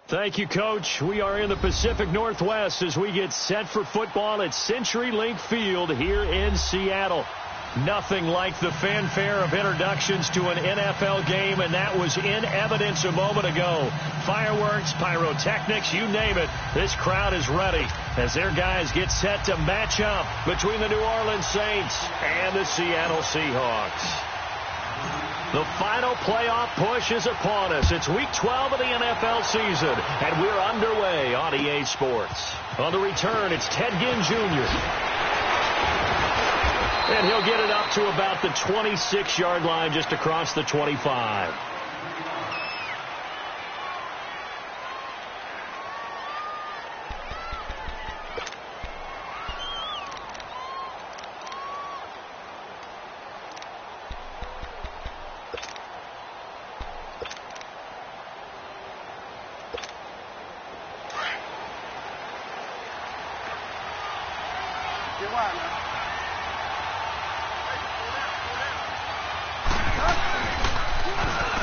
Thank you, Coach. We are in the Pacific Northwest as we get set for football at CenturyLink Field here in Seattle. Nothing like the fanfare of introductions to an NFL game, and that was in evidence a moment ago. Fireworks, pyrotechnics, you name it. This crowd is ready as their guys get set to match up between the New Orleans Saints and the Seattle Seahawks. The final playoff push is upon us. It's Week 12 of the NFL season, and we're underway on EA Sports. On the return, it's Ted Ginn Jr. And he'll get it up to about the 26-yard line just across the 25.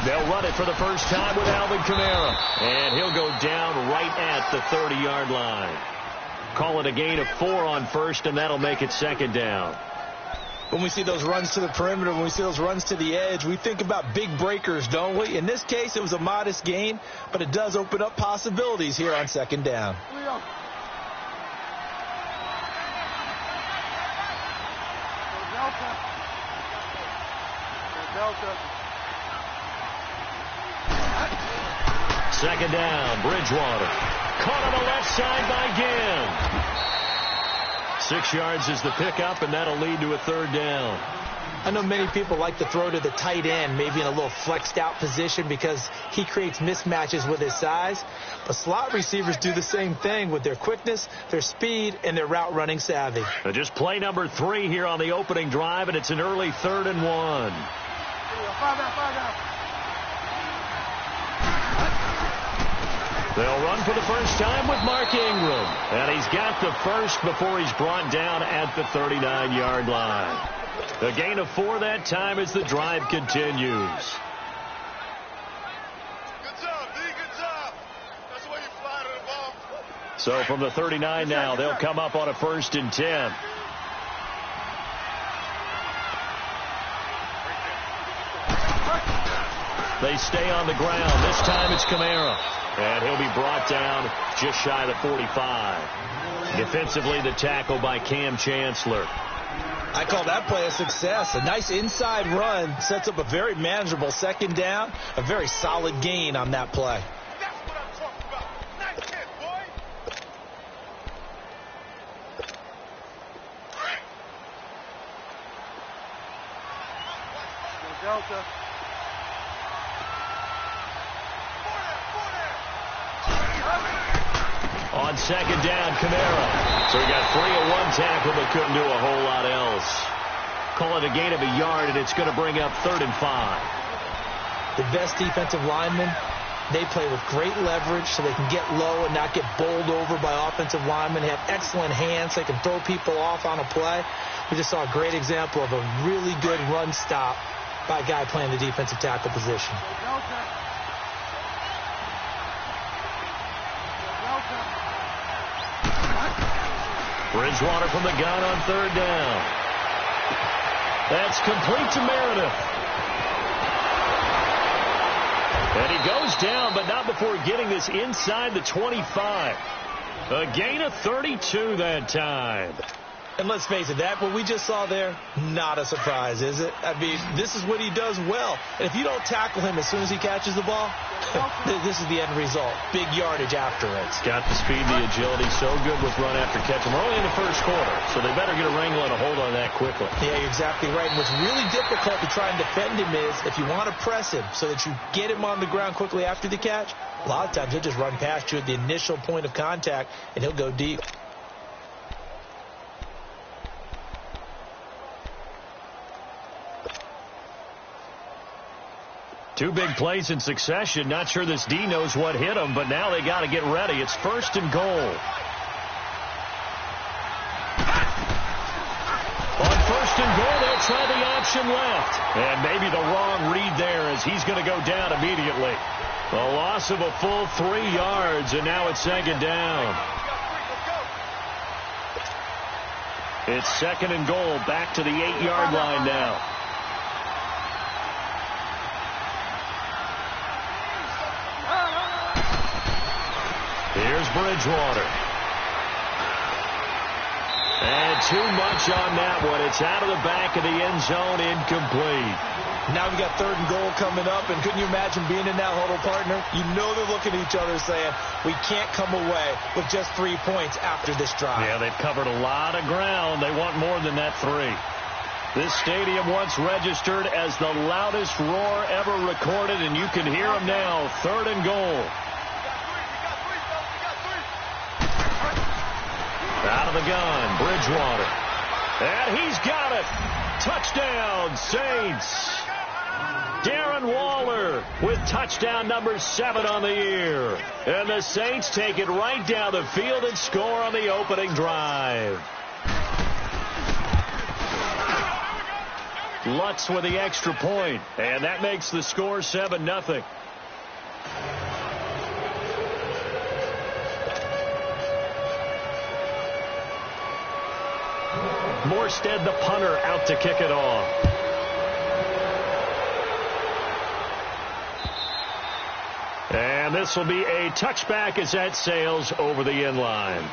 They'll run it for the first time with Alvin Kamara. And he'll go down right at the 30-yard line. Call it a gain of 4 on first, and that'll make it second down. When we see those runs to the perimeter, when we see those runs to the edge, we think about big breakers, don't we? In this case, it was a modest gain, but it does open up possibilities here on second down. Second down, Bridgewater. Caught on the left side by Ginn. 6 yards is the pickup, and that'll lead to a third down. I know many people like to throw to the tight end, maybe in a little flexed out position because he creates mismatches with his size. But slot receivers do the same thing with their quickness, their speed, and their route running savvy. Just play number 3 here on the opening drive, and it's an early 3rd and 1. They'll run for the first time with Mark Ingram. And he's got the first before he's brought down at the 39-yard line. A gain of 4 that time as the drive continues. Good job, D. Good job. That's the way you fly to the ball. So from the 39 now, they'll come up on a 1st and 10. They stay on the ground. This time it's Kamara. And he'll be brought down just shy of the 45. Defensively, the tackle by Cam Chancellor. I call that play a success. A nice inside run sets up a very manageable second down. A very solid gain on that play. That's what I'm talking about. Nice hit, boy. Delta. On second down, Kamara. So he got 3 on 1 tackle, but couldn't do a whole lot else. Call it a gain of a yard, and it's going to bring up 3rd and 5. The best defensive linemen, they play with great leverage so they can get low and not get bowled over by offensive linemen. They have excellent hands. They can throw people off on a play. We just saw a great example of a really good run stop by a guy playing the defensive tackle position. Bridgewater from the gun on 3rd down. That's complete to Meredith. And he goes down, but not before getting this inside the 25. A gain of 32 that time. And let's face it, that what we just saw there, not a surprise, is it? I mean, this is what he does well. And if you don't tackle him as soon as he catches the ball, this is the end result. Big yardage after it. He's got the speed, the agility, so good with run after catch. We're only in the first quarter, so they better get a wrangle and a hold on that quickly. Yeah, you're exactly right. And what's really difficult to try and defend him is if you want to press him so that you get him on the ground quickly after the catch, a lot of times he'll just run past you at the initial point of contact, and he'll go deep. Two big plays in succession. Not sure this D knows what hit him, but now they got to get ready. It's 1st and goal. On 1st and goal, they'll try the option left. And maybe the wrong read there as he's going to go down immediately. A loss of a full 3 yards, and now it's second down. It's second and goal, back to the 8-yard line now. Here's Bridgewater. And too much on that one. It's out of the back of the end zone, incomplete. Now we got third and goal coming up, and couldn't you imagine being in that huddle, partner? You know they're looking at each other saying, we can't come away with just 3 points after this drive. Yeah, they've covered a lot of ground. They want more than that 3. This stadium once registered as the loudest roar ever recorded, and you can hear them now. Third and goal. Out of the gun, Bridgewater. And he's got it. Touchdown, Saints. Darren Waller with touchdown number 7 on the year. And the Saints take it right down the field and score on the opening drive. Lutz with the extra point, and that makes the score 7-0. Morstead, the punter, out to kick it off. And this will be a touchback as that sails over the end line.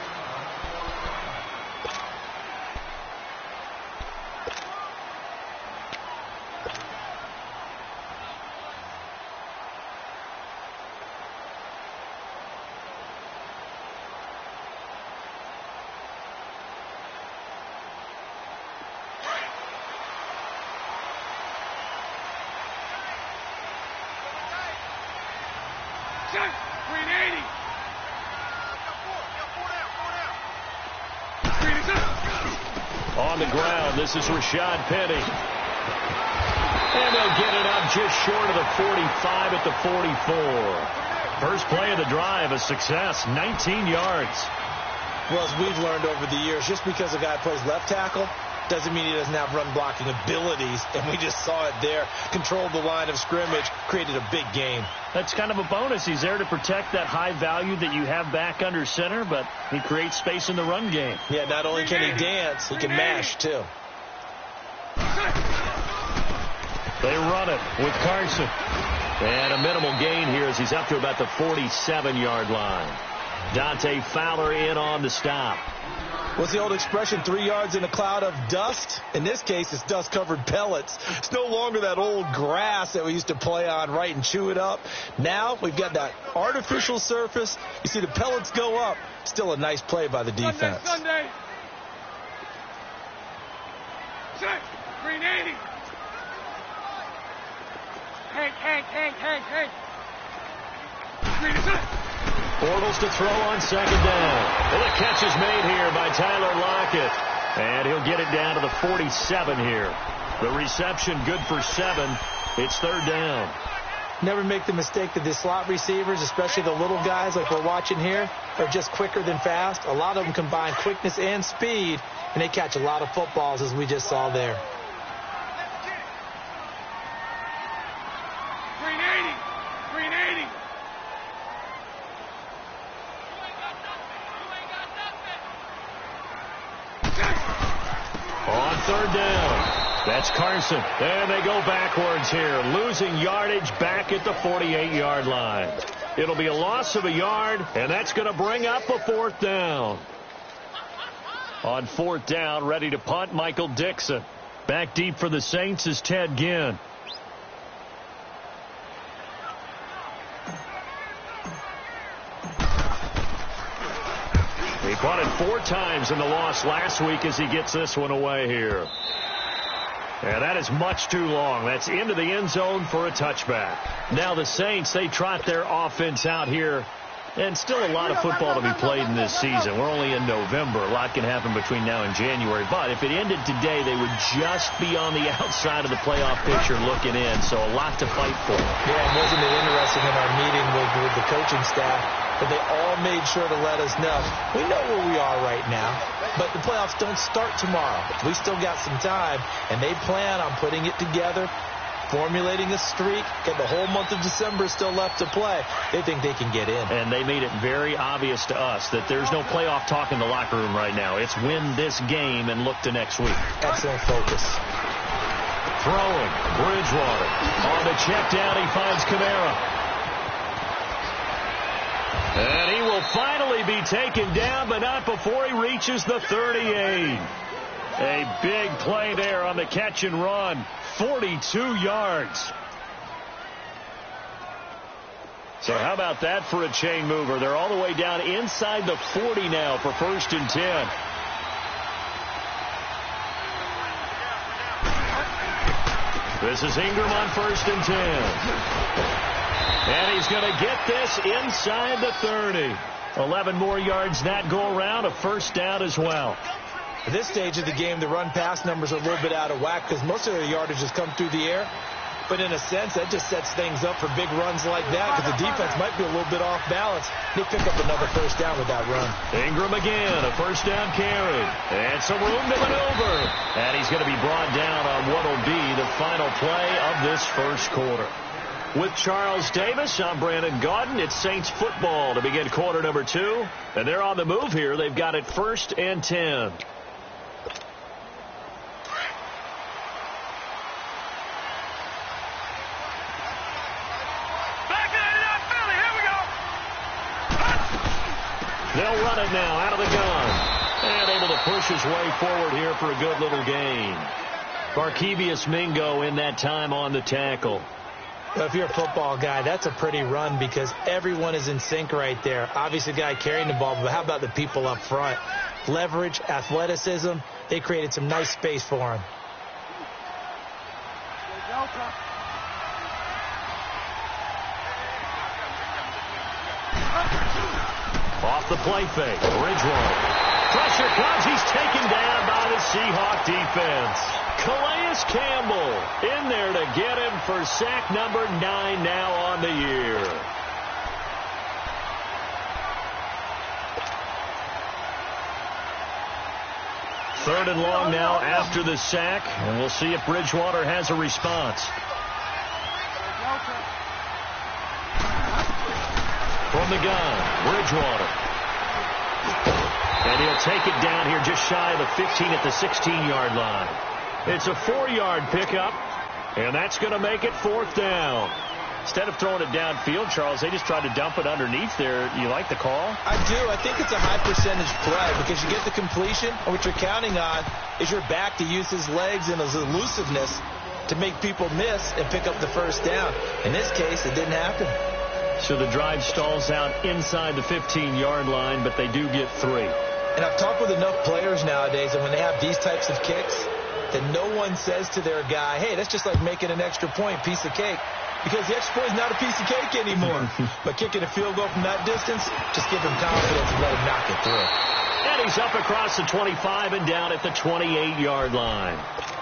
On the ground, this is Rashad Penny. And they'll get it up just short of the 45 at the 44. First play of the drive, a success, 19 yards. Well, as we've learned over the years, just because a guy plays left tackle doesn't mean he doesn't have run-blocking abilities, and we just saw it there. Controlled the line of scrimmage, created a big game. That's kind of a bonus. He's there to protect that high value that you have back under center, but he creates space in the run game. Yeah, not only can he dance, he can mash, too. They run it with Carson. And a minimal gain here as he's up to about the 47-yard line. Dante Fowler in on the stop. What's the old expression, 3 yards in a cloud of dust? In this case, it's dust-covered pellets. It's no longer that old grass that we used to play on, right, and chew it up. Now we've got that artificial surface. You see the pellets go up. Still a nice play by the defense. Sunday. Check. Green 80. Hank. Green is up. Bortles to throw on second down. And the catch is made here by Tyler Lockett. And he'll get it down to the 47 here. The reception good for 7. It's third down. Never make the mistake that the slot receivers, especially the little guys like we're watching here, are just quicker than fast. A lot of them combine quickness and speed, and they catch a lot of footballs, as we just saw there. Green 80. On third down. That's Carson. And they go backwards here. Losing yardage back at the 48-yard line. It'll be a loss of a yard, and that's going to bring up a fourth down. On fourth down, ready to punt, Michael Dixon. Back deep for the Saints is Ted Ginn. He punted 4 times in the loss last week as he gets this one away here. And that is much too long. That's into the end zone for a touchback. Now the Saints, they trot their offense out here. And still a lot of football to be played in this season. We're only in November. A lot can happen between now and January. But if it ended today, they would just be on the outside of the playoff picture looking in. So a lot to fight for. Yeah, and wasn't it interesting in our meeting with the coaching staff that they all made sure to let us know. We know where we are right now, but the playoffs don't start tomorrow. We still got some time, and they plan on putting it together formulating a streak. Got the whole month of December still left to play. They think they can get in. And they made it very obvious to us that there's no playoff talk in the locker room right now. It's win this game and look to next week. Excellent focus. Throwing. Bridgewater. On the check down, he finds Kamara. And he will finally be taken down, but not before he reaches the 38. A big play there on the catch and run. 42 yards. So how about that for a chain mover? They're all the way down inside the 40 now for 1st and 10. This is Ingram on 1st and 10. And he's going to get this inside the 30. 11 more yards that go around, a first down as well. At this stage of the game, the run-pass numbers are a little bit out of whack because most of their yardage has come through the air. But in a sense, that just sets things up for big runs like that because the defense might be a little bit off balance. They pick up another first down with that run. Ingram again, a first down carry. And some room to maneuver. And he's going to be brought down on what will be the final play of this first quarter. With Charles Davis, I'm Brandon Gaudin. It's Saints football to begin quarter number 2. And they're on the move here. They've got it 1st and 10. They'll run it now out of the gun. And able to push his way forward here for a good little gain. Barkevius Mingo in that time on the tackle. Well, if you're a football guy, that's a pretty run because everyone is in sync right there. Obviously, the guy carrying the ball, but how about the people up front? Leverage, athleticism. They created some nice space for him. Off the play fake. Bridgewater. Pressure comes. He's taken down by the Seahawk defense. Calais Campbell in there to get him for sack number 9 now on the year. Third and long now after the sack, and we'll see if Bridgewater has a response. From the gun, Bridgewater. And he'll take it down here just shy of the 15 at the 16-yard line. It's a 4-yard pickup, and that's going to make it 4th down. Instead of throwing it downfield, Charles, they just tried to dump it underneath there. You like the call? I do. I think it's a high percentage play because you get the completion, and what you're counting on is your back to use his legs and his elusiveness to make people miss and pick up the first down. In this case, it didn't happen. So the drive stalls out inside the 15-yard line, but they do get 3. And I've talked with enough players nowadays, and when they have these types of kicks, that no one says to their guy, hey, that's just like making an extra point, piece of cake. Because the extra point is not a piece of cake anymore. But kicking a field goal from that distance, just give him confidence and let him knock it through. And he's up across the 25 and down at the 28-yard line.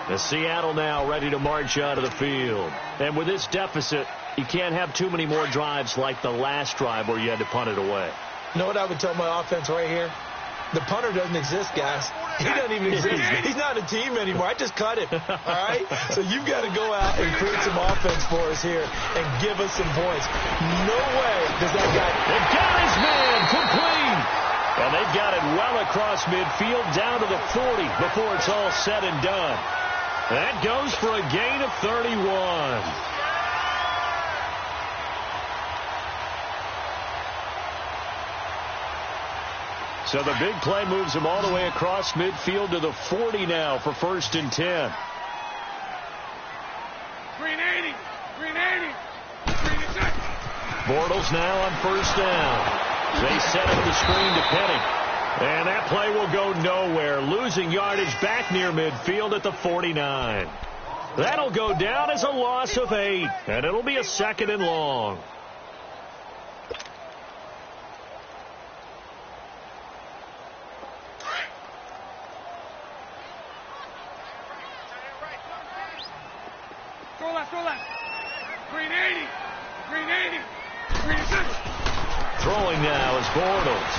The Seattle now ready to march out of the field. And with this deficit, you can't have too many more drives like the last drive where you had to punt it away. You know what I would tell my offense right here? The punter doesn't exist, guys. He doesn't even exist. He's not a team anymore. I just cut him. All right? So you've got to go out and create some offense for us here and give us some points. No way does that guy. They've got his man complete. And they've got it well across midfield down to the 40 before it's all said and done. That goes for a gain of 31. So the big play moves him all the way across midfield to the 40 now for 1st and 10. Green 80. Green 80. Green 6. Bortles now on 1st down. They set up the screen to Penny. And that play will go nowhere. Losing yardage back near midfield at the 49. That'll go down as a loss of 8. And it'll be a 2nd and long. Go left. Green 80. Green 80. Green 6. Throwing now is Bortles.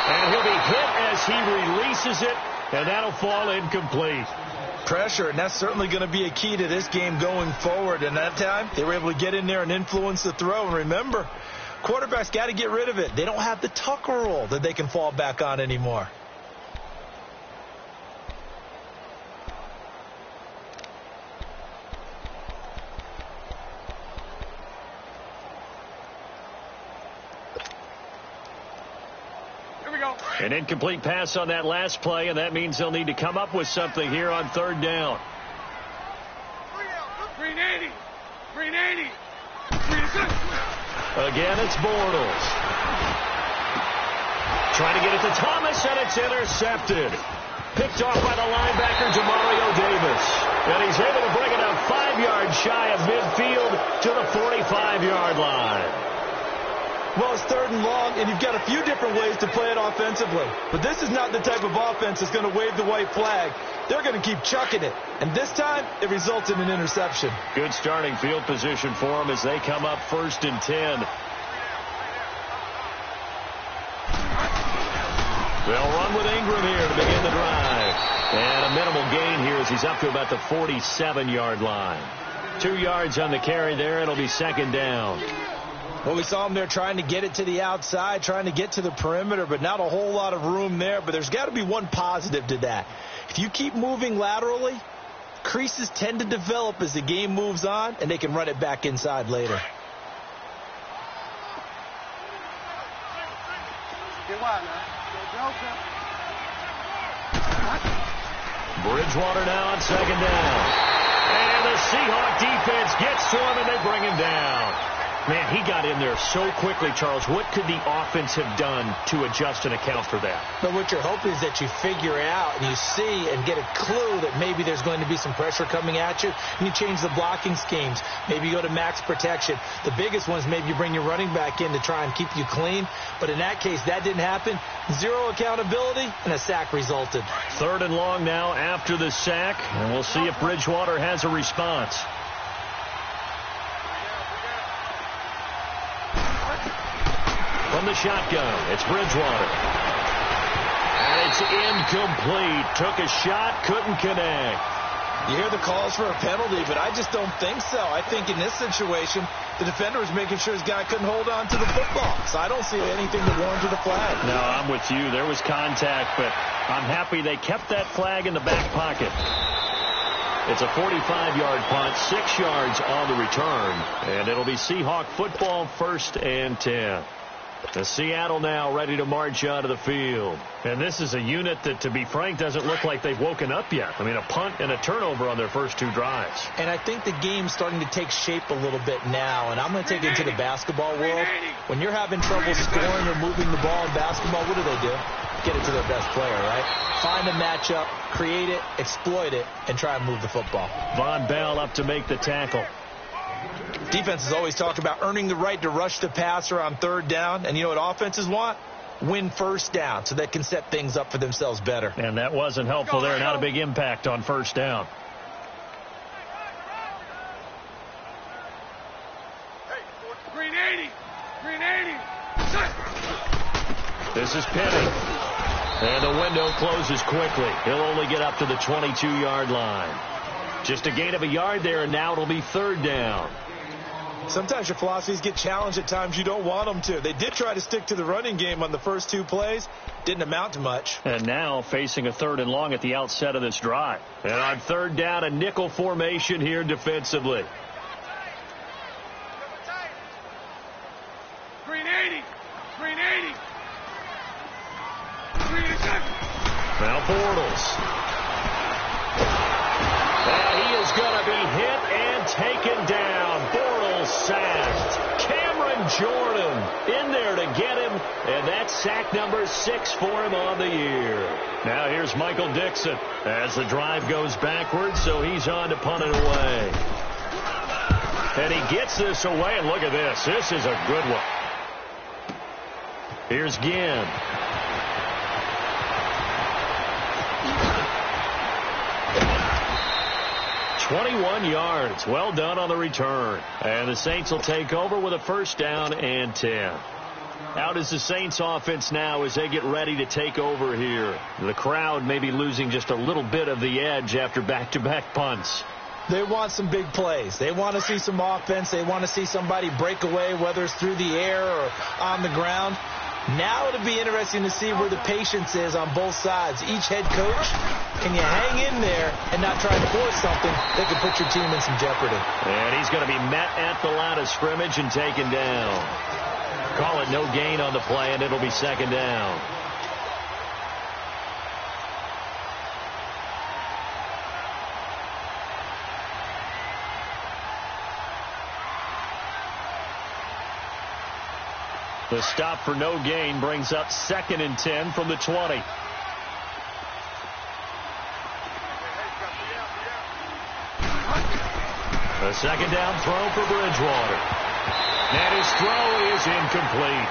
And he'll be hit as he releases it, and that'll fall incomplete. Pressure, and that's certainly going to be a key to this game going forward. And that time, they were able to get in there and influence the throw. And remember, quarterbacks got to get rid of it. They don't have the Tucker rule that they can fall back on anymore. An incomplete pass on that last play, and that means they'll need to come up with something here on third down. 380. 380. Again, it's Bortles. Trying to get it to Thomas, and it's intercepted. Picked off by the linebacker, Demario Davis. And he's able to bring it up 5 yards shy of midfield to the 45-yard line. Well, it's third and long, and you've got a few different ways to play it offensively. But this is not the type of offense that's going to wave the white flag. They're going to keep chucking it. And this time, it results in an interception. Good starting field position for them as they come up 1st and 10. They'll run with Ingram here to begin the drive. And a minimal gain here as he's up to about the 47-yard line. 2 yards on the carry there. It'll be 2nd down. Well, we saw him there trying to get it to the outside, trying to get to the perimeter, but not a whole lot of room there. But there's got to be one positive to that. If you keep moving laterally, creases tend to develop as the game moves on, and they can run it back inside later. Bridgewater now on 2nd down. And the Seahawk defense gets to him, and they bring him down. Man, he got in there so quickly, Charles. What could the offense have done to adjust and account for that? But what you're hoping is that you figure out and you see and get a clue that maybe there's going to be some pressure coming at you, and you change the blocking schemes. Maybe you go to max protection. The biggest one is maybe you bring your running back in to try and keep you clean. But in that case, that didn't happen. 0 accountability, and a sack resulted. 3rd and long now after the sack, and we'll see if Bridgewater has a response. From the shotgun, it's Bridgewater. And it's incomplete. Took a shot, couldn't connect. You hear the calls for a penalty, but I just don't think so. I think in this situation, the defender was making sure his guy couldn't hold on to the football. So I don't see anything that warranted a flag. No, I'm with you. There was contact, but I'm happy they kept that flag in the back pocket. It's a 45-yard punt, 6 yards on the return, and it'll be Seahawk football, 1st and 10. The Seattle now ready to march out of the field. And this is a unit that, to be frank, doesn't look like they've woken up yet. I mean, a punt and a turnover on their first 2 drives. And I think the game's starting to take shape a little bit now. And I'm going to take it to the basketball world. When you're having trouble scoring or moving the ball in basketball, what do? Get it to their best player, right? Find a matchup, create it, exploit it, and try and move the football. Von Bell up to make the tackle. Defenses always talk about earning the right to rush the passer on 3rd down. And you know what offenses want? Win 1st down so they can set things up for themselves better. And that wasn't helpful there. Not a big impact on 1st down. Green 80. Green 80. This is Penny. And the window closes quickly. He'll only get up to the 22-yard line. Just a gain of a yard there, and now it'll be 3rd down. Sometimes your philosophies get challenged at times you don't want them to. They did try to stick to the running game on the first 2 plays. Didn't amount to much. And now facing a 3rd and long at the outset of this drive. And on 3rd down, a nickel formation here defensively. Green 80. Green 80. Now Bortles. And he is going to be hit and taken down. Bortles sacked. Cameron Jordan in there to get him. And that's sack number 6 for him on the year. Now here's Michael Dixon as the drive goes backwards, so he's on to punt it away. And he gets this away, and look at this. This is a good one. Here's Ginn. 21 yards. Well done on the return. And the Saints will take over with a 1st down and 10. Out is the Saints offense now as they get ready to take over here. The crowd may be losing just a little bit of the edge after back-to-back punts. They want some big plays. They want to see some offense. They want to see somebody break away, whether it's through the air or on the ground. Now it'll be interesting to see where the patience is on both sides. Each head coach, can you hang in there and not try to force something that could put your team in some jeopardy? And he's going to be met at the line of scrimmage and taken down. Call it no gain on the play, and it'll be second down. The stop for no gain brings up 2nd and 10 from the 20. A second down throw for Bridgewater. And his throw is incomplete.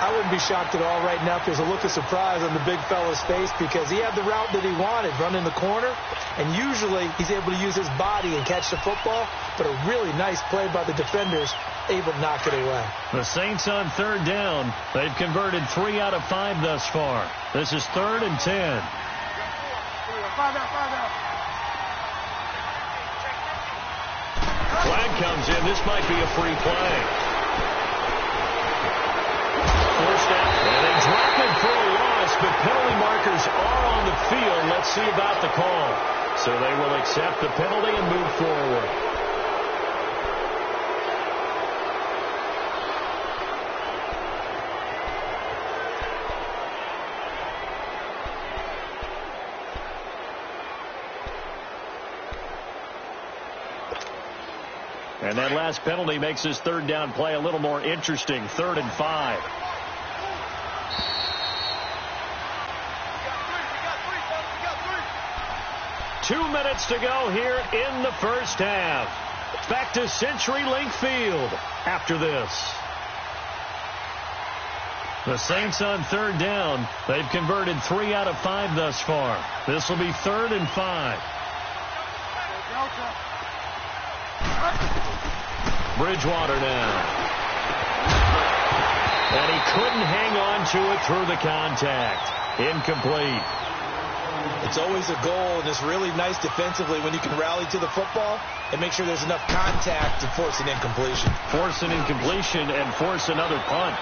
I wouldn't be shocked at all right now if there's a look of surprise on the big fella's face because he had the route that he wanted, running the corner, and usually he's able to use his body and catch the football, but a really nice play by the defenders, able to knock it away. The Saints on 3rd down. They've converted 3 out of 5 thus far. This is 3rd and 10. Flag comes in. This might be a free play. Forced out. And they drop it for a loss, but penalty markers are on the field. Let's see about the call. So they will accept the penalty and move forward. And that last penalty makes his 3rd down play a little more interesting. 3rd and 5. Two minutes to go here in the first half. Back to CenturyLink Field after this. The Saints on 3rd down. They've converted 3 out of 5 thus far. This will be 3rd and 5. Bridgewater now. And he couldn't hang on to it through the contact. Incomplete. It's always a goal, and it's really nice defensively when you can rally to the football and make sure there's enough contact to force an incompletion. Force an incompletion and force another punt.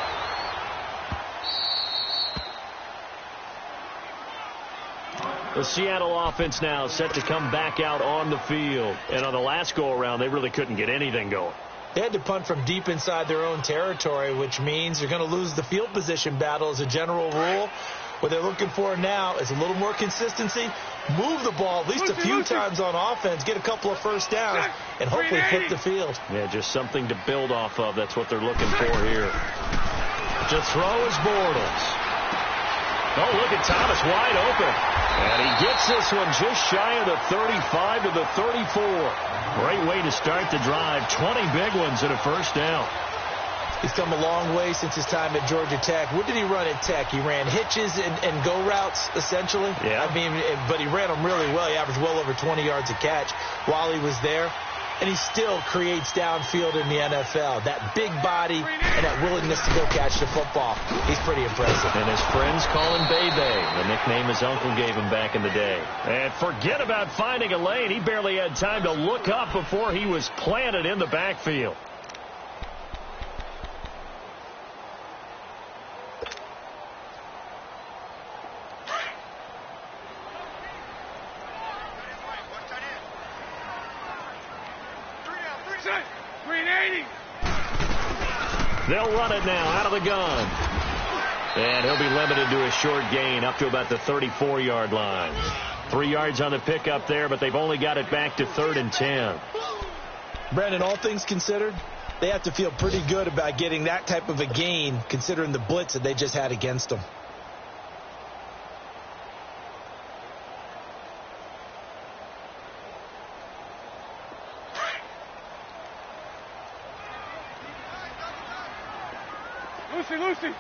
The Seattle offense now set to come back out on the field. And on the last go-around, they really couldn't get anything going. They had to punt from deep inside their own territory, which means you're going to lose the field position battle as a general rule. What they're looking for now is a little more consistency, move the ball at least a few times on offense, get a couple of first downs, and hopefully flip the field. Yeah, just something to build off of. That's what they're looking for here. To throw is Bortles. Oh, look at Thomas wide open. And he gets this one just shy of the 35 to the 34. Great way to start the drive. 20 big ones and a first down. He's come a long way since his time at Georgia Tech. What did he run at Tech? He ran hitches and go routes, essentially. Yeah. I mean, but he ran them really well. He averaged well over 20 yards a catch while he was there. And he still creates downfield in the NFL. That big body and that willingness to go catch the football. He's pretty impressive. And his friends call him Bebe, the nickname his uncle gave him back in the day. And forget about finding a lane. He barely had time to look up before he was planted in the backfield. They'll run it now out of the gun. And he'll be limited to a short gain up to about the 34-yard line. 3 yards on the pickup there, but they've only got it back to 3rd and 10. Brandon, all things considered, they have to feel pretty good about getting that type of a gain considering the blitz that they just had against them. Lucy.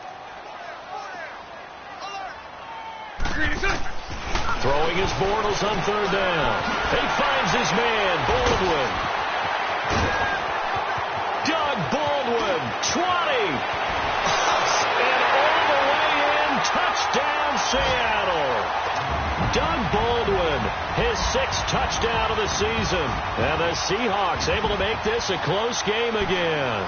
Throwing his Bortles on 3rd down. He finds his man, Baldwin. Doug Baldwin, 20. Seattle. Doug Baldwin, his 6th touchdown of the season. And the Seahawks able to make this a close game again.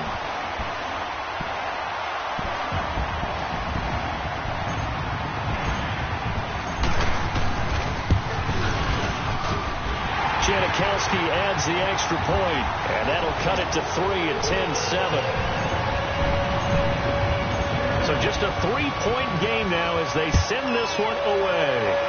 Janikowski adds the extra point, and that'll cut it to 3 at 10-7. So just a 3-point game now as they send this one away.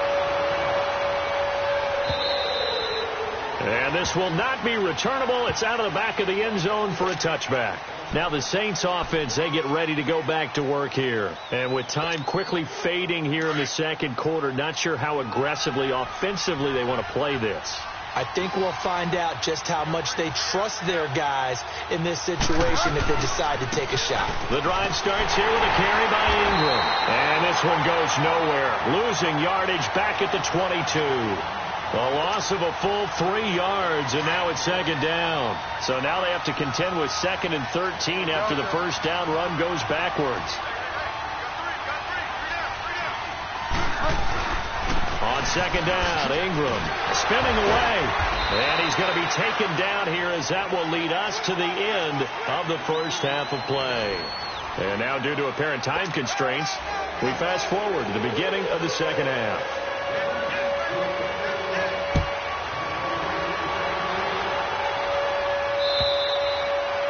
And this will not be returnable. It's out of the back of the end zone for a touchback. Now the Saints offense, they get ready to go back to work here. And with time quickly fading here in the second quarter, not sure how aggressively, offensively they want to play this. I think we'll find out just how much they trust their guys in this situation if they decide to take a shot. The drive starts here with a carry by Ingram. And this one goes nowhere. Losing yardage back at the 22. A loss of a full 3 yards, and now it's second down. So now they have to contend with 2nd and 13 after the first down run goes backwards. On second down, Ingram spinning away. And he's going to be taken down here as that will lead us to the end of the first half of play. And now due to apparent time constraints, we fast forward to the beginning of the second half.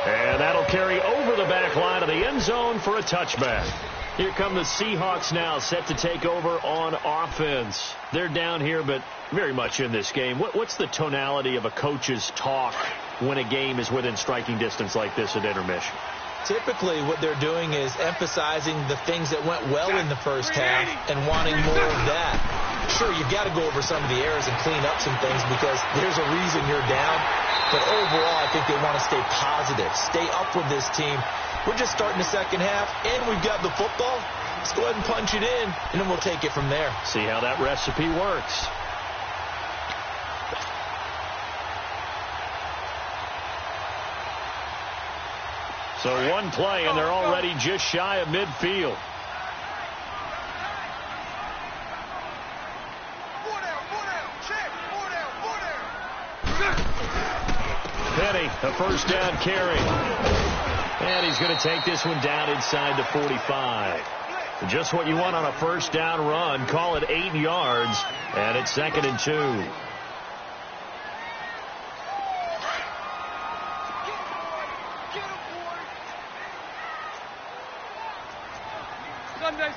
And that'll carry over the back line of the end zone for a touchback. Here come the Seahawks now, set to take over on offense. They're down here, but very much in this game. What's the tonality of a coach's talk when a game is within striking distance like this at intermission? Typically, what they're doing is emphasizing the things that went well in the first half and wanting more of that. Sure, you've got to go over some of the errors and clean up some things because there's a reason you're down. But overall, I think they want to stay positive, stay up with this team. We're just starting the second half, and we've got the football. Let's go ahead and punch it in, and then we'll take it from there. See how that recipe works. So one play, and they're already just shy of midfield. Penny, a first down carry. And he's going to take this one down inside the 45. Just what you want on a first down run. Call it 8 yards, and it's 2nd and 2.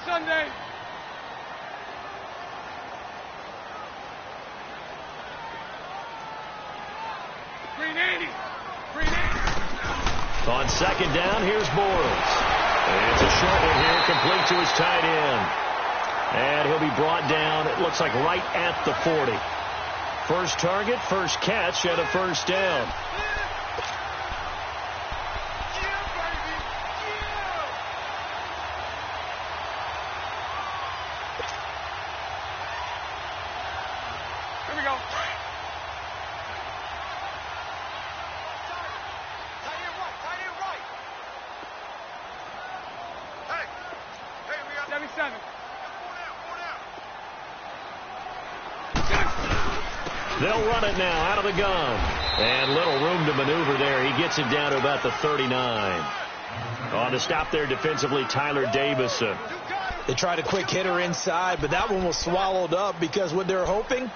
Sunday. Green 80. On second down, here's Bortles. And it's a short one here, complete to his tight end. And he'll be brought down, it looks like right at the 40. First target, first catch, and a first down. Here we go. They'll run it now out of the gun. And little room to maneuver there. He gets it down to about the 39. On the stop there defensively, Tyler Davison. They tried a quick hitter inside, but that one was swallowed up because what they're hoping,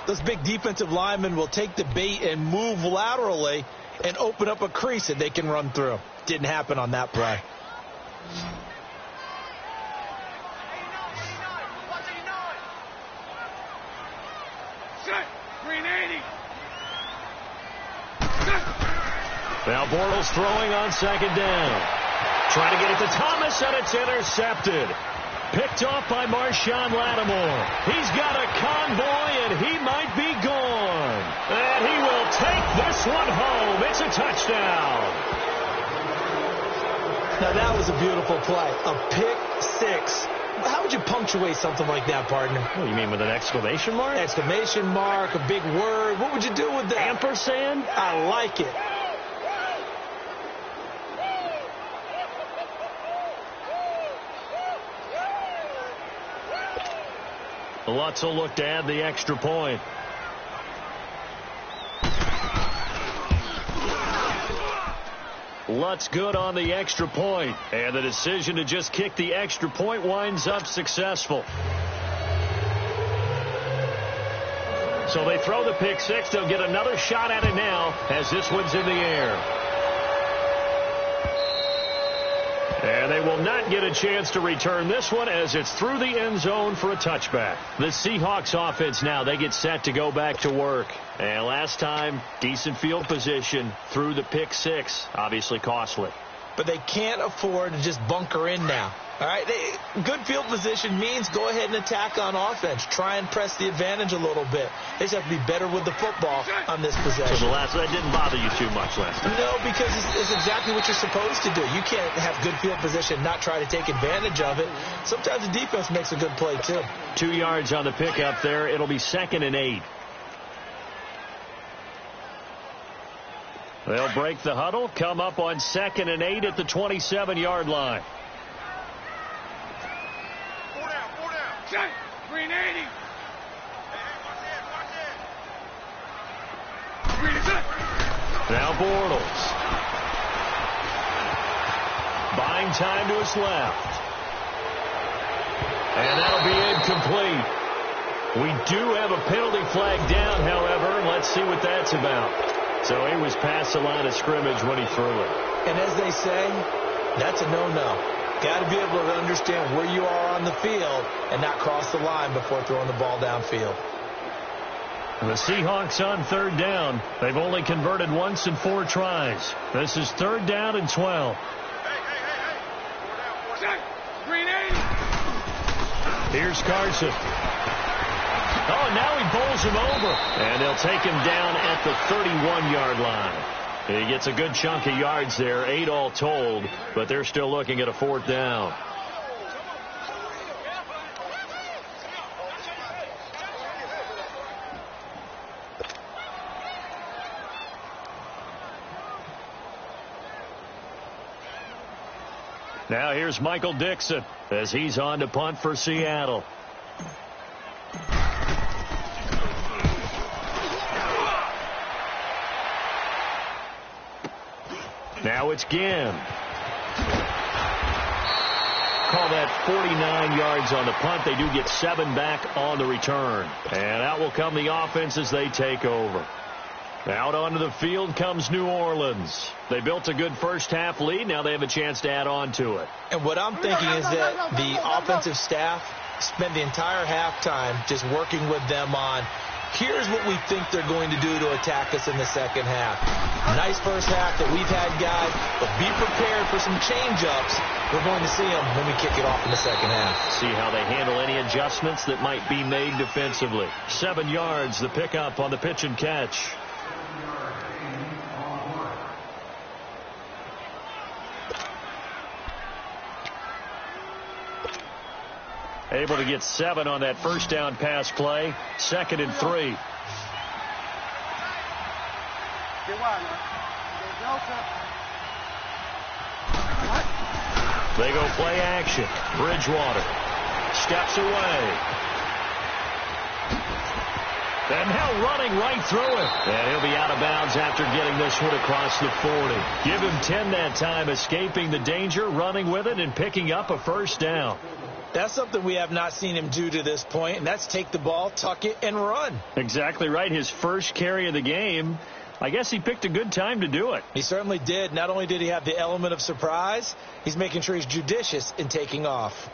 those big defensive linemen will take the bait and move laterally and open up a crease that they can run through. Didn't happen on that play. Now Bortles throwing on second down. Trying to get it to Thomas, and it's intercepted. Picked off by Marshawn Lattimore. He's got a convoy, and he might be gone. And he will take this one home. It's a touchdown. Now, that was a beautiful play. A pick six. How would you punctuate something like that, partner? What do you mean, with an exclamation mark? Exclamation mark, a big word. What would you do with that? Ampersand? I like it. Lutz will look to add the extra point. Lutz good on the extra point, and the decision to just kick the extra point winds up successful. So they throw the pick six. They'll get another shot at it now as this one's in the air. And they will not get a chance to return this one as it's through the end zone for a touchback. The Seahawks offense now, they get set to go back to work. And last time, decent field position through the pick six. Obviously costly. But they can't afford to just bunker in now. All right, good field position means go ahead and attack on offense. Try and press the advantage a little bit. They just have to be better with the football on this possession. So that didn't bother you too much last time? No, because it's exactly what you're supposed to do. You can't have good field position and not try to take advantage of it. Sometimes the defense makes a good play, too. 2 yards on the pickup there. It'll be 2nd and 8. They'll break the huddle, come up on 2nd and 8 at the 27-yard line. Green 80. Now Bortles. Buying time to his left. And that'll be incomplete. We do have a penalty flag down, however. Let's see what that's about. So he was past the line of scrimmage when he threw it. And as they say, that's a no-no. Got to be able to understand where you are on the field and not cross the line before throwing the ball downfield. The Seahawks on 3rd down. They've only converted once in 4 tries. This is 3rd down and 12. Green 80. Here's Carson. Oh, and now he bowls him over. And they'll take him down at the 31-yard line. He gets a good chunk of yards there, 8 all told, but they're still looking at a 4th down. Now here's Michael Dixon as he's on to punt for Seattle. Now it's Ginn. Call that 49 yards on the punt. They do get 7 back on the return. And out will come the offense as they take over. Out onto the field comes New Orleans. They built a good first half lead. Now they have a chance to add on to it. And what I'm thinking is that the offensive staff spend the entire halftime just working with them on, here's what we think they're going to do to attack us in the second half. Nice first half that we've had, guys, but be prepared for some change-ups. We're going to see them when we kick it off in the second half. See how they handle any adjustments that might be made defensively. 7 yards, the pickup on the pitch and catch. Able to get 7 on that first down pass play. 2nd and 3. They go play action. Bridgewater steps away. And now running right through it. And he'll be out of bounds after getting this one across the 40. Give him 10 that time, escaping the danger, running with it, and picking up a first down. That's something we have not seen him do to this point, and that's take the ball, tuck it, and run. Exactly right. His first carry of the game. I guess he picked a good time to do it. He certainly did. Not only did he have the element of surprise, he's making sure he's judicious in taking off.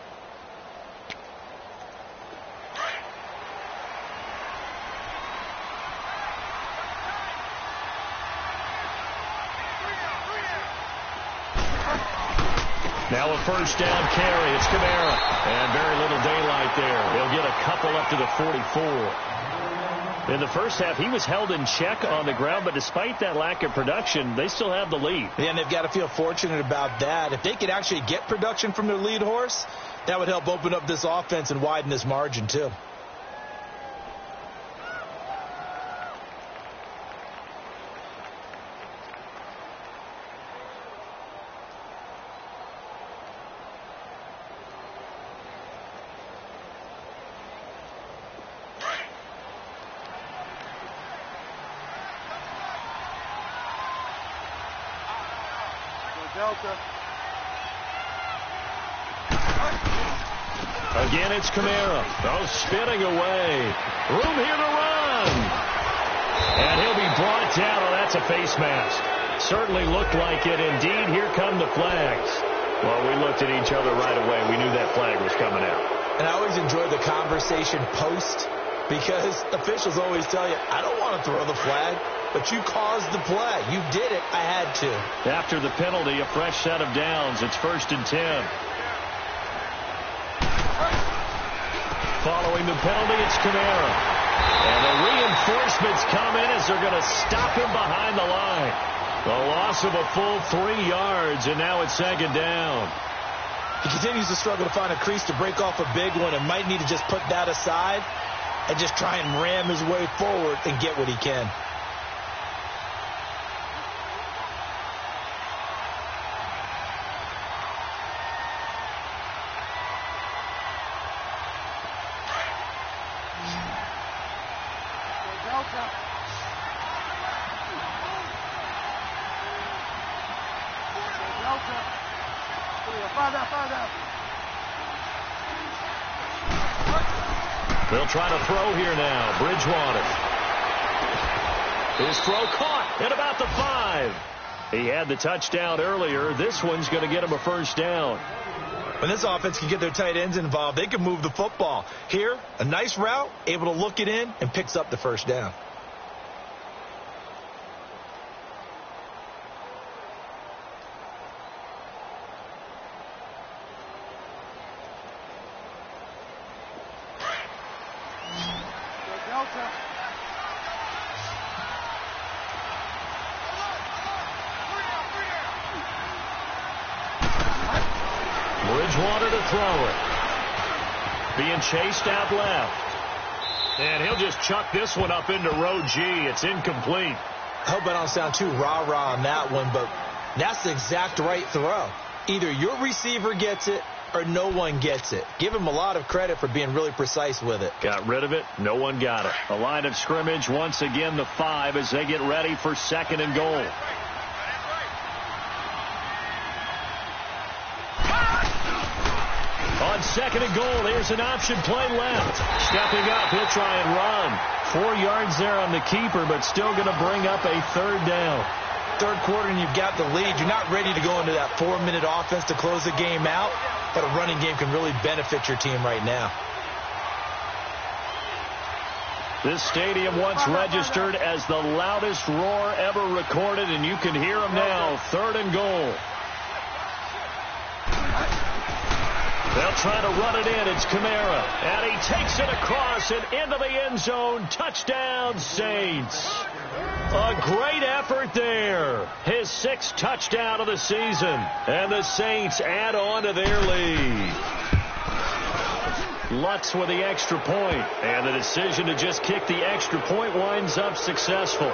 Now a first down carry. It's Kamara. And very little daylight there. He'll get a couple up to the 44. In the first half, he was held in check on the ground, but despite that lack of production, they still have the lead. Yeah, and they've got to feel fortunate about that. If they could actually get production from their lead horse, that would help open up this offense and widen this margin, too. Again, it's Kamara. Oh, spinning away. Room here to run. And he'll be brought down. Oh, that's a face mask. Certainly looked like it. Indeed, here come the flags. Well, we looked at each other right away. We knew that flag was coming out. And I always enjoy the conversation post, because officials always tell you, I don't want to throw the flag, but you caused the play. You did it. I had to. After the penalty, a fresh set of downs. It's 1st and 10. Following the penalty, it's Kamara. And the reinforcements come in as they're going to stop him behind the line. The loss of a full 3 yards, and now it's 2nd down. He continues to struggle to find a crease to break off a big one, and might need to just put that aside and just try and ram his way forward and get what he can. They'll try to throw here now. Bridgewater. His throw caught at about the 5. He had the touchdown earlier. This one's going to get him a 1st down. When this offense can get their tight ends involved, they can move the football. Here, a nice route, able to look it in, and picks up the 1st down. Bridgewater to throw it. Being chased out left. And he'll just chuck this one up into row G. It's incomplete. I hope I don't sound too rah-rah on that one, but that's the exact right throw. Either your receiver gets it or no one gets it. Give him a lot of credit for being really precise with it. Got rid of it. No one got it. A line of scrimmage, once again, the 5 as they get ready for 2nd and goal. On 2nd and goal, here's an option play left. Stepping up, he'll try and run. 4 yards there on the keeper, but still going to bring up a 3rd down. 3rd quarter and you've got the lead. You're not ready to go into that 4-minute offense to close the game out, but a running game can really benefit your team right now. This stadium once registered as the loudest roar ever recorded, and you can hear them now. 3rd and goal. They'll try to run it in. It's Kamara. And he takes it across and into the end zone. Touchdown, Saints. A great effort there. His 6th touchdown of the season. And the Saints add on to their lead. Lutz with the extra point. And the decision to just kick the extra point winds up successful.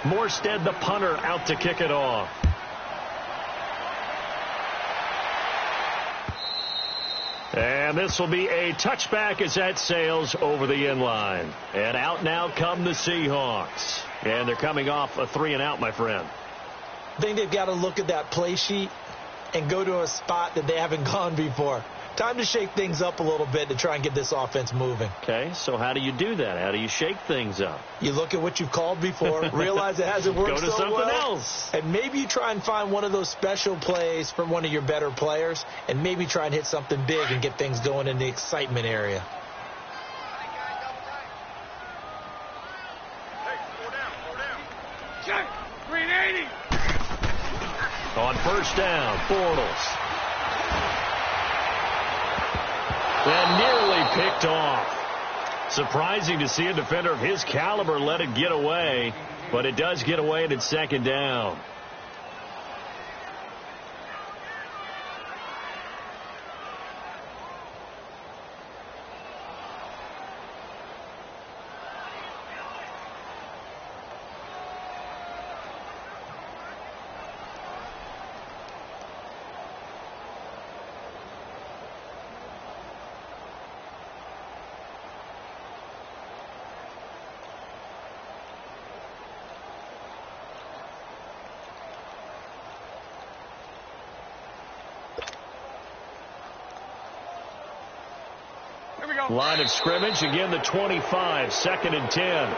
Morstead, the punter, out to kick it off. And this will be a touchback as that sails over the inline. And out now come the Seahawks. And they're coming off a 3-and-out, my friend. I think they've got to look at that play sheet and go to a spot that they haven't gone before. Time to shake things up a little bit to try and get this offense moving. Okay, so how do you do that? How do you shake things up? You look at what you've called before, realize it hasn't worked so well. Go to something else. And maybe you try and find one of those special plays from one of your better players, and maybe try and hit something big and get things going in the excitement area. Check. 380. On 1st down, Bortles. And nearly picked off. Surprising to see a defender of his caliber let it get away, but it does get away and it's 2nd down. Line of scrimmage, again the 25, 2nd and 10.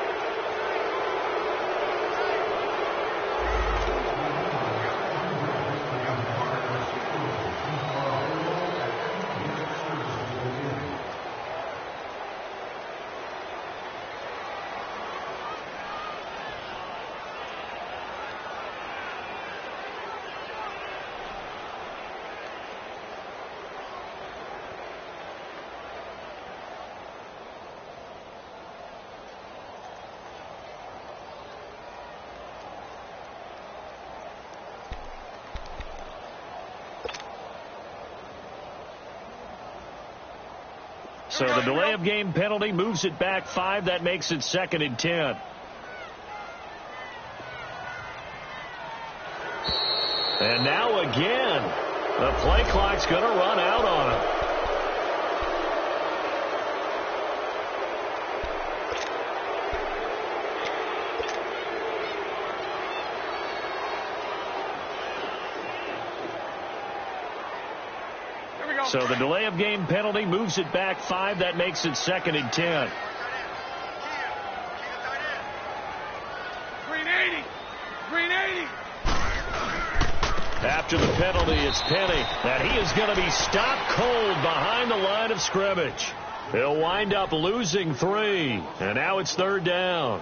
So the delay of game penalty moves it back 5. That makes it 2nd and 10. And now again, the play clock's going to run out on him. So the delay of game penalty moves it back 5. That makes it 2nd and 10. Green 80. Green 80. After the penalty, it's Penny. And he is going to be stopped cold behind the line of scrimmage. He'll wind up losing 3. And now it's 3rd down.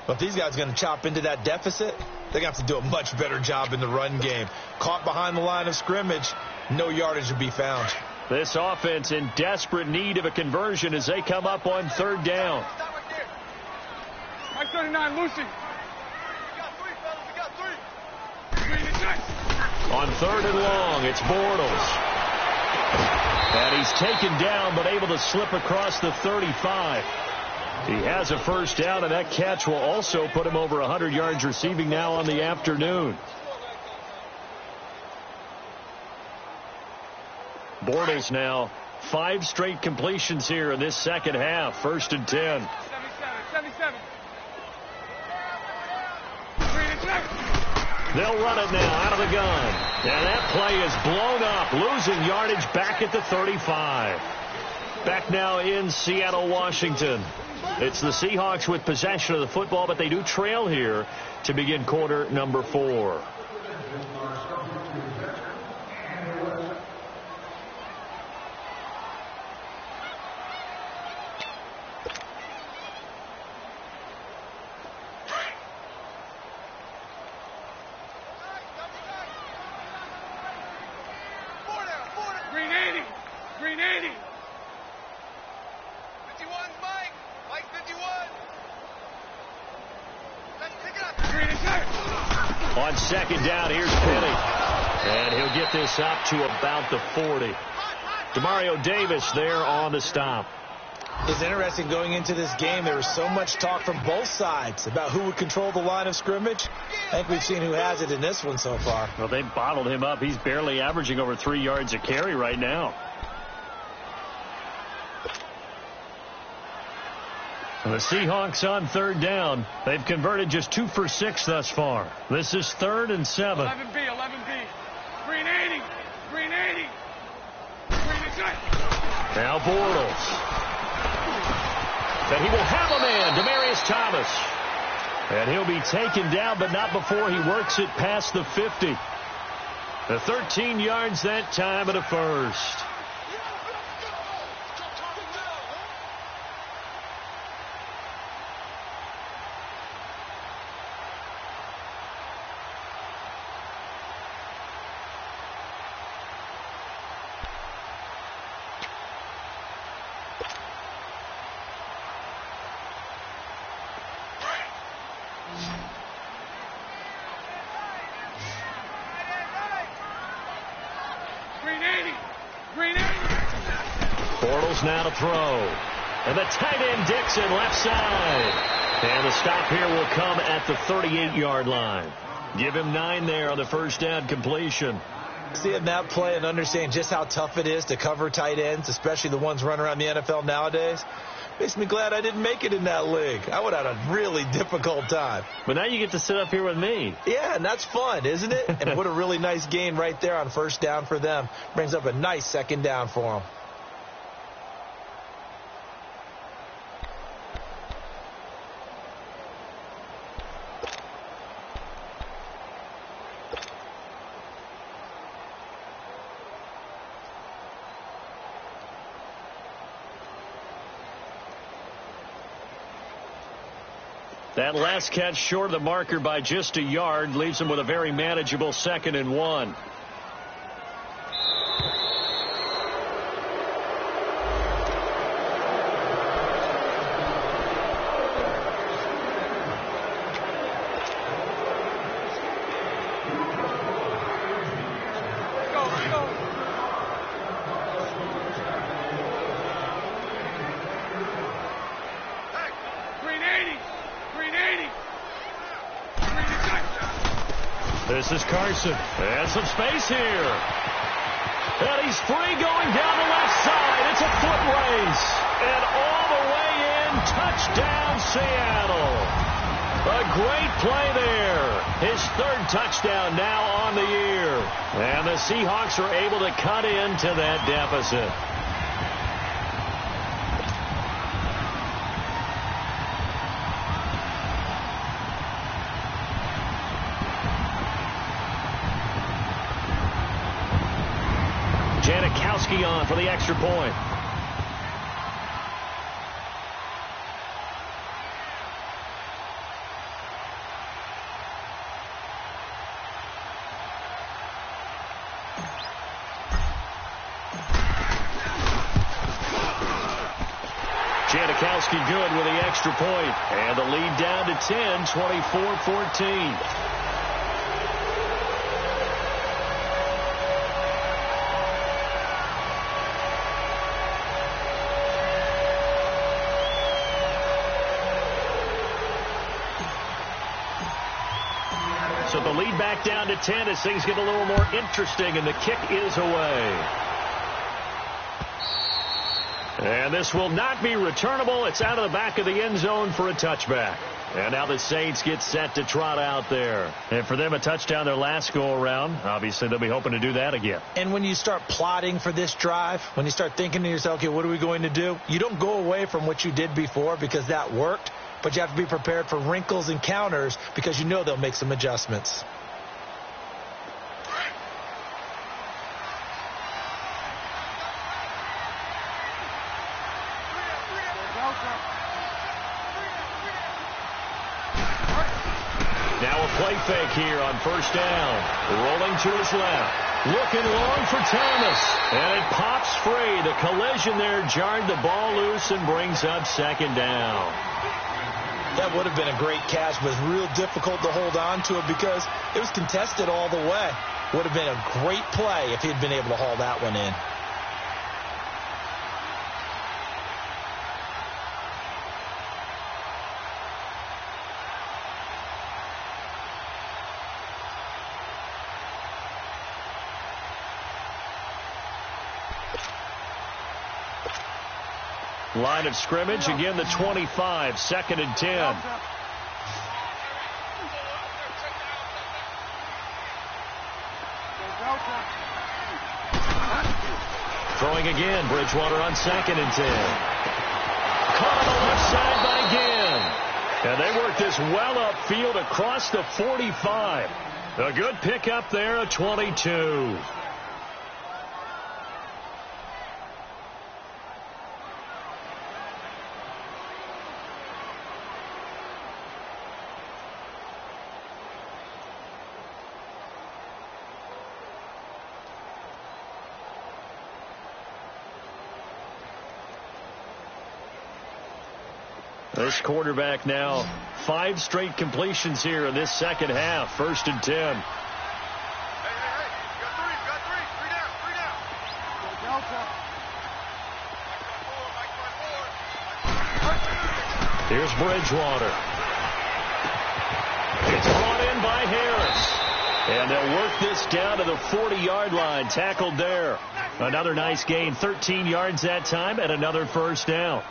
But if these guys are going to chop into that deficit, they're going to have to do a much better job in the run game. Caught behind the line of scrimmage, no yardage to be found. This offense in desperate need of a conversion as they come up on 3rd down. Mike 39, Lucy. We got 3, fellas. We got 3. On 3rd and long, it's Bortles. And he's taken down but able to slip across the 35. He has a first down, and that catch will also put him over 100 yards receiving now on the afternoon. Bortles now 5 straight completions here in this second half. 1st and 10. 77. They'll run it now out of the gun. And that play is blown up, losing yardage back at the 35. Back now in Seattle, Washington. It's the Seahawks with possession of the football, but they do trail here to begin quarter number 4. Green 80. Green 80. 51, Mike. Mike 51. Green and 10. On 2nd down, here's Penny. And he'll get this up to about the 40. Demario Davis there on the stop. It's interesting going into this game. There was so much talk from both sides about who would control the line of scrimmage. I think we've seen who has it in this one so far. Well, they bottled him up. He's barely averaging over 3 yards a carry right now. And the Seahawks on 3rd down. They've converted just 2 for 6 thus far. This is 3rd and 7. 11B. Green 80. Green 80. Green and 10. Now Bortles. And he will have a man, Demaryius Thomas. And he'll be taken down, but not before he works it past the 50. The 13 yards that time, and a first. Bortles now to throw. And the tight end Dixon left side. And the stop here will come at the 38-yard line. Give him 9 there on the first down completion. Seeing that play and understanding just how tough it is to cover tight ends, especially the ones running around the NFL nowadays, makes me glad I didn't make it in that league. I would have had a really difficult time. But now you get to sit up here with me. Yeah, and that's fun, isn't it? And what a really nice gain right there on first down for them. Brings up a nice second down for them. That last catch short of the marker by just a yard leaves him with a very manageable 2nd and 1. This is Carson. And some space here. And he's free going down the left side. It's a foot race. And all the way in, touchdown Seattle. A great play there. His 3rd touchdown now on the year. And the Seahawks are able to cut into that deficit. On for the extra point. Janikowski good with the extra point. And the lead down to 10, 24-14. So the lead back down to 10 as things get a little more interesting, and the kick is away. And this will not be returnable. It's out of the back of the end zone for a touchback. And now the Saints get set to trot out there. And for them, a touchdown their last go-around. Obviously, they'll be hoping to do that again. And when you start plotting for this drive, when you start thinking to yourself, okay, what are we going to do? You don't go away from what you did before because that worked. But you have to be prepared for wrinkles and counters because you know they'll make some adjustments. Now a play fake here on 1st down. Rolling to his left. Looking long for Thomas. And it pops free. The collision there jarred the ball loose and brings up 2nd down. That would have been a great catch, but it's real difficult to hold on to it because it was contested all the way. Would have been a great play if he'd been able to haul that one in. Line of scrimmage, again the 25, 2nd and 10. Throwing again, Bridgewater on 2nd and 10. Caught on the left side by Ginn. And they work this well upfield across the 45. A good pickup there, a 22. This quarterback now 5 straight completions here in this 2nd half. 1st and 10. Hey. Got three. Three down. Here's Bridgewater. It's brought in by Harris. And they'll work this down to the 40-yard line. Tackled there. Another nice gain. 13 yards that time and another 1st down.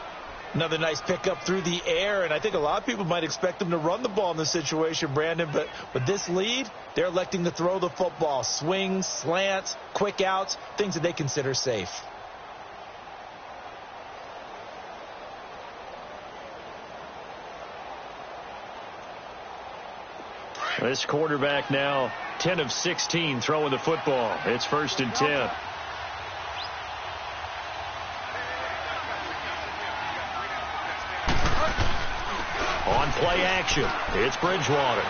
Another nice pickup through the air, and I think a lot of people might expect them to run the ball in this situation, Brandon, but with this lead, they're electing to throw the football. Swings, slants, quick outs, things that they consider safe. This quarterback now 10 of 16 throwing the football. It's 1st and 10. On play action. possession. It's Bridgewater.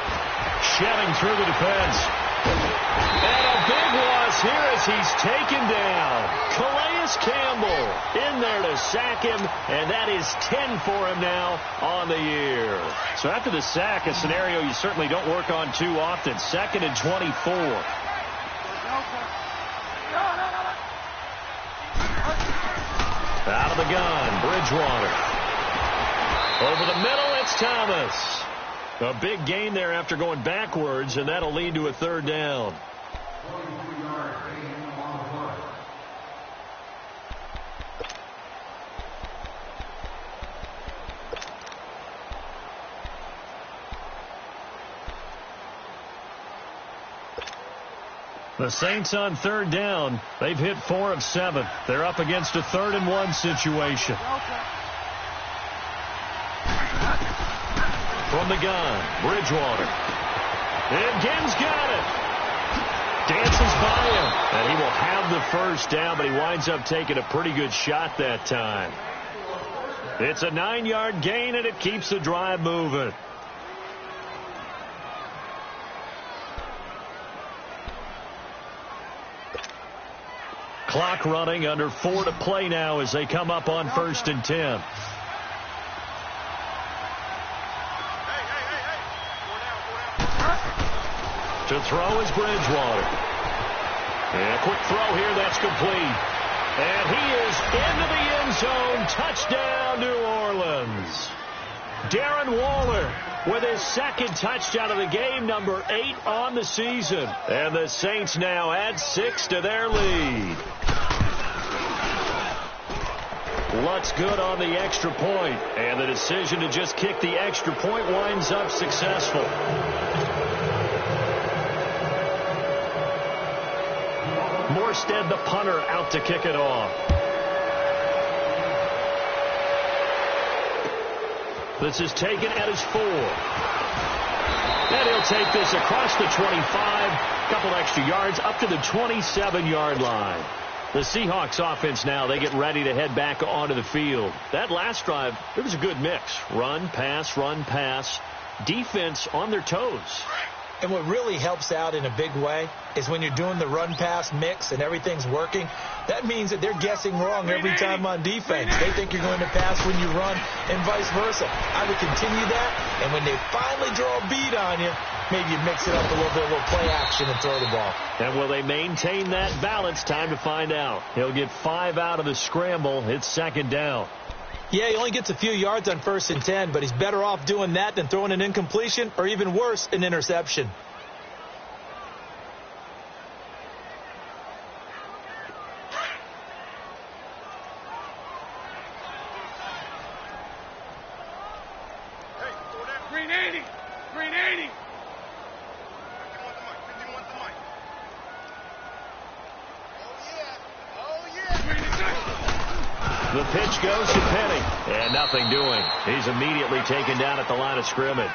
Shedding through the defense. And a big loss here as he's taken down. Calais Campbell in there to sack him, and that is 10 for him now on the year. So after the sack, a scenario you certainly don't work on too often. 2nd and 24. Out of the gun, Bridgewater. Over the middle, it's Thomas. A big gain there after going backwards, and that'll lead to a 3rd down. The Saints on 3rd down. They've hit 4 of 7. They're up against a 3rd and 1 situation. From the gun, Bridgewater. And Gibbs got it. Dances by him. And he will have the 1st down, but he winds up taking a pretty good shot that time. It's a 9-yard gain, and it keeps the drive moving. Clock running, under 4 to play now as they come up on 1st and 10. To throw is Bridgewater. And a quick throw here, that's complete. And he is into the end zone. Touchdown, New Orleans. Darren Waller with his 2nd touchdown of the game, number 8 on the season. And the Saints now add 6 to their lead. Lutz good on the extra point, and the decision to just kick the extra point winds up successful. Morstead, the punter, out to kick it off. This is taken at his 4. And he'll take this across the 25. Couple extra yards up to the 27-yard line. The Seahawks offense now, they get ready to head back onto the field. That last drive, it was a good mix. Run, pass, defense on their toes. And what really helps out in a big way is when you're doing the run-pass mix and everything's working, that means that they're guessing wrong every time on defense. They think you're going to pass when you run and vice versa. I would continue that, and when they finally draw a beat on you, maybe you mix it up a little bit, a little play action and throw the ball. And will they maintain that balance? Time to find out. He'll get 5 out of the scramble. It's 2nd down. Yeah, he only gets a few yards on 1st and 10, but he's better off doing that than throwing an incompletion or even worse, an interception. Green 80! Green 80! The pitch goes to Penny, and nothing doing. He's immediately taken down at the line of scrimmage.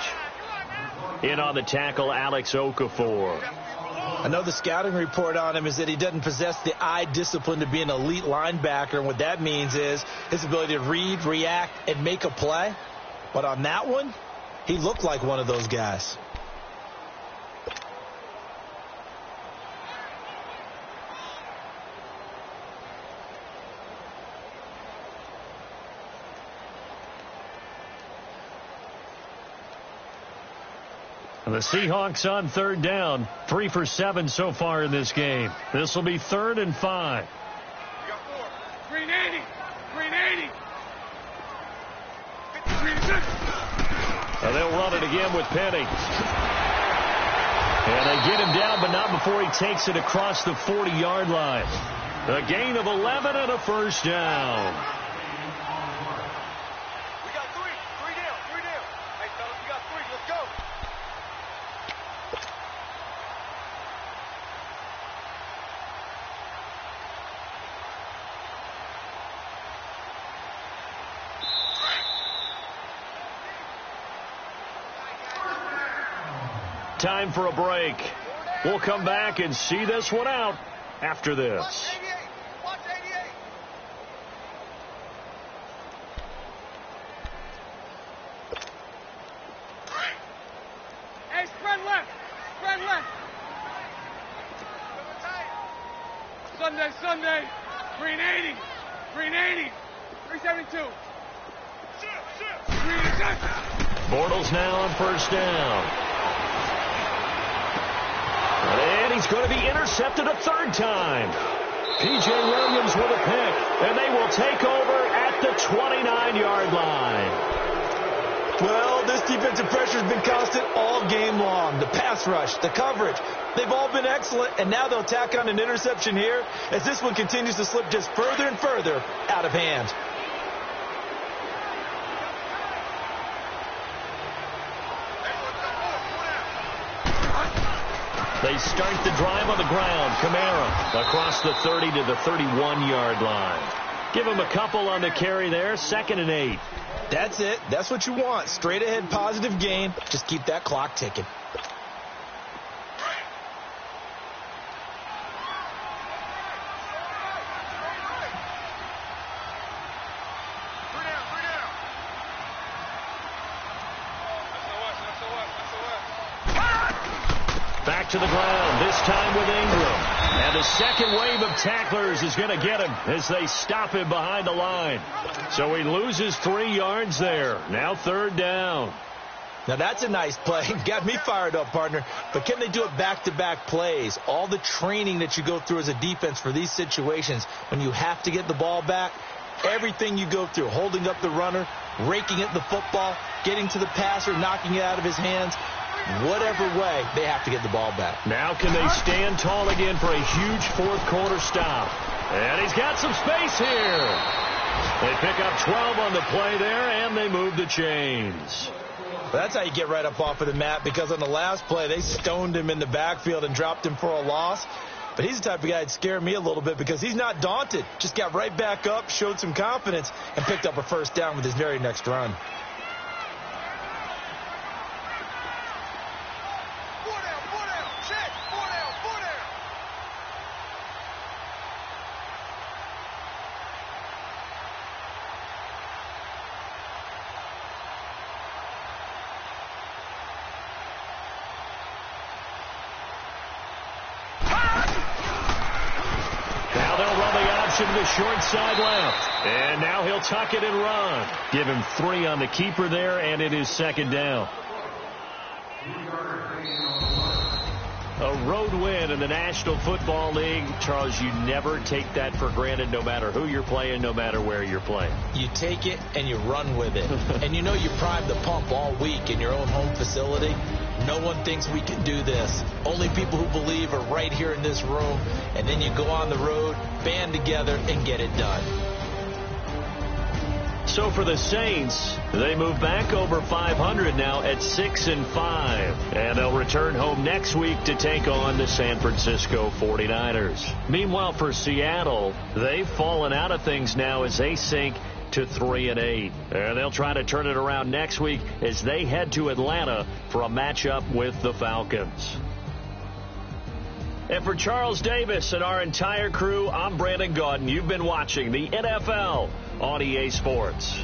In on the tackle, Alex Okafor. I know the scouting report on him is that he doesn't possess the eye discipline to be an elite linebacker, and what that means is his ability to read, react, and make a play. But on that one, he looked like one of those guys. The Seahawks on 3rd down. 3 for 7 so far in this game. This will be 3rd and 5. We got 4. Green 80! Green 80! Green 6! And they'll run it again with Penny. And they get him down, but not before he takes it across the 40-yard line. A gain of 11 and a 1st down. We got 3. 3 down. 3 down. Hey, fellas, we got 3. Let's go. Time for a break. We'll come back and see this one out after this. Watch 88. Watch 88. Sunday. Green 80. Green 80. 372. Green attack. Bortles now on first down. And he's going to be intercepted a third time. P.J. Williams with a pick, and they will take over at the 29-yard line. Well, this defensive pressure has been constant all game long. The pass rush, the coverage, they've all been excellent, and now they'll tack on an interception here as this one continues to slip just further and further out of hand. They start the drive on the ground. Kamara across the 30 to the 31-yard line. Give him a couple on the carry there. 2nd and 8. That's it. That's what you want. Straight ahead positive gain. Just keep that clock ticking. Back to the ground, this time with Ingram. And the second wave of tacklers is going to get him as they stop him behind the line. So he loses 3 yards there. Now 3rd down. Now that's a nice play. Got me fired up, partner. But can they do it back-to-back plays? All the training that you go through as a defense for these situations, when you have to get the ball back, everything you go through, holding up the runner, raking at the football, getting to the passer, knocking it out of his hands, whatever way, they have to get the ball back. Now can they stand tall again for a huge fourth-quarter stop? And he's got some space here. They pick up 12 on the play there, and they move the chains. That's how you get right up off of the mat, because on the last play, they stoned him in the backfield and dropped him for a loss. But he's the type of guy that scared me a little bit because he's not daunted. Just got right back up, showed some confidence, and picked up a first down with his very next run. To the short side left. And now he'll tuck it and run. Give him 3 on the keeper there, and it is 2nd down. A road win in the National Football League. Charles, you never take that for granted no matter who you're playing, no matter where you're playing. You take it and you run with it. And you know you primed the pump all week in your own home facility. No one thinks we can do this. Only people who believe are right here in this room. And then you go on the road, band together, and get it done. So for the Saints, they move back over 500 now at 6-5. And they'll return home next week to take on the San Francisco 49ers. Meanwhile, for Seattle, they've fallen out of things now as they sink to 3-8. And they'll try to turn it around next week as they head to Atlanta for a matchup with the Falcons. And for Charles Davis and our entire crew, I'm Brandon Gaudin. You've been watching the NFL on EA Sports.